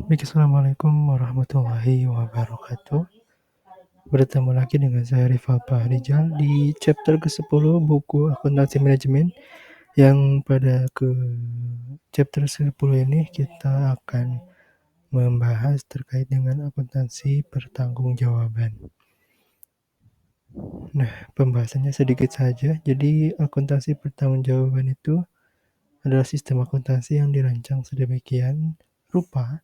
Baik, assalamualaikum warahmatullahi wabarakatuh. Bertemu lagi dengan saya Rifa Fahrijal di chapter ke-10 buku Akuntansi Manajemen, yang pada chapter 10 ini kita akan membahas terkait dengan akuntansi pertanggungjawaban. Nah, pembahasannya sedikit saja. Jadi, akuntansi pertanggungjawaban itu adalah sistem akuntansi yang dirancang sedemikian rupa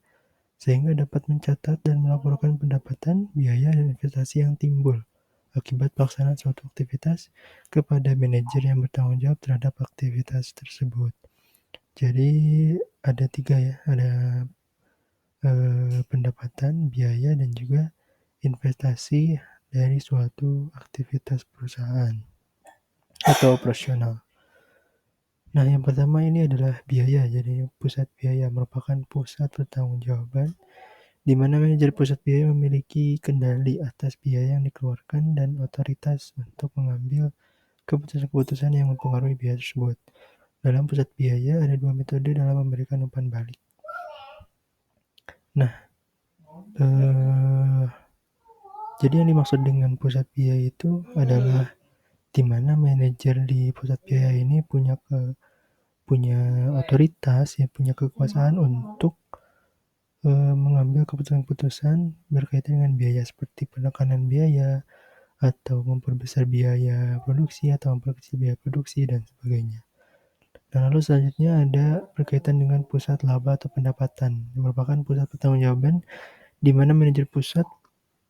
sehingga dapat mencatat dan melaporkan pendapatan, biaya, dan investasi yang timbul akibat pelaksanaan suatu aktivitas kepada manajer yang bertanggung jawab terhadap aktivitas tersebut. Jadi ada 3 ya, ada pendapatan, biaya, dan juga investasi dari suatu aktivitas perusahaan atau operasional. Nah, yang pertama ini adalah biaya. Jadi pusat biaya merupakan pusat pertanggungjawaban di mana manajer pusat biaya memiliki kendali atas biaya yang dikeluarkan dan otoritas untuk mengambil keputusan-keputusan yang mempengaruhi biaya tersebut. Dalam pusat biaya ada 2 metode dalam memberikan umpan balik. Nah, jadi yang dimaksud dengan pusat biaya itu adalah di mana manajer di pusat biaya ini punya otoritas, ya punya kekuasaan untuk mengambil keputusan-keputusan berkaitan dengan biaya seperti penekanan biaya, atau memperbesar biaya produksi, atau memperkecil biaya produksi, dan sebagainya. Dan lalu selanjutnya ada berkaitan dengan pusat laba atau pendapatan, yang merupakan pusat pertanggungjawaban di mana manajer pusat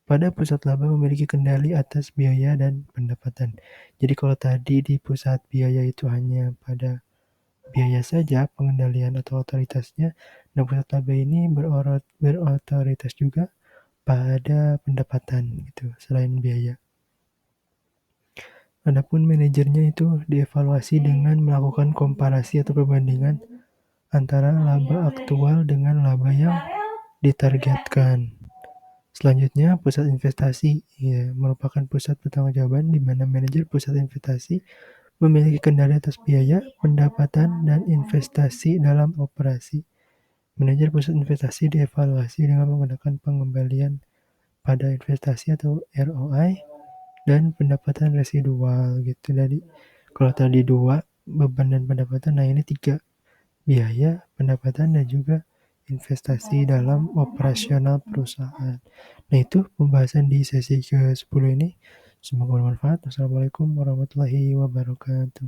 pada pusat laba memiliki kendali atas biaya dan pendapatan. Jadi kalau tadi di pusat biaya itu hanya pada biaya saja pengendalian atau otoritasnya, nah pusat laba ini berotoritas juga pada pendapatan gitu, selain biaya. Adapun manajernya itu dievaluasi dengan melakukan komparasi atau perbandingan antara laba aktual dengan laba yang ditargetkan. Selanjutnya, pusat investasi ya, merupakan pusat pertanggungjawaban di mana manajer pusat investasi memiliki kendali atas biaya, pendapatan, dan investasi dalam operasi. Manajer pusat investasi dievaluasi dengan menggunakan pengembalian pada investasi atau ROI dan pendapatan residual gitu. Jadi kalau tadi 2 beban dan pendapatan, nah ini 3 biaya, pendapatan, dan juga investasi dalam operasional perusahaan. Nah itu pembahasan di sesi ke-10 ini. Semoga bermanfaat. Wassalamualaikum warahmatullahi wabarakatuh.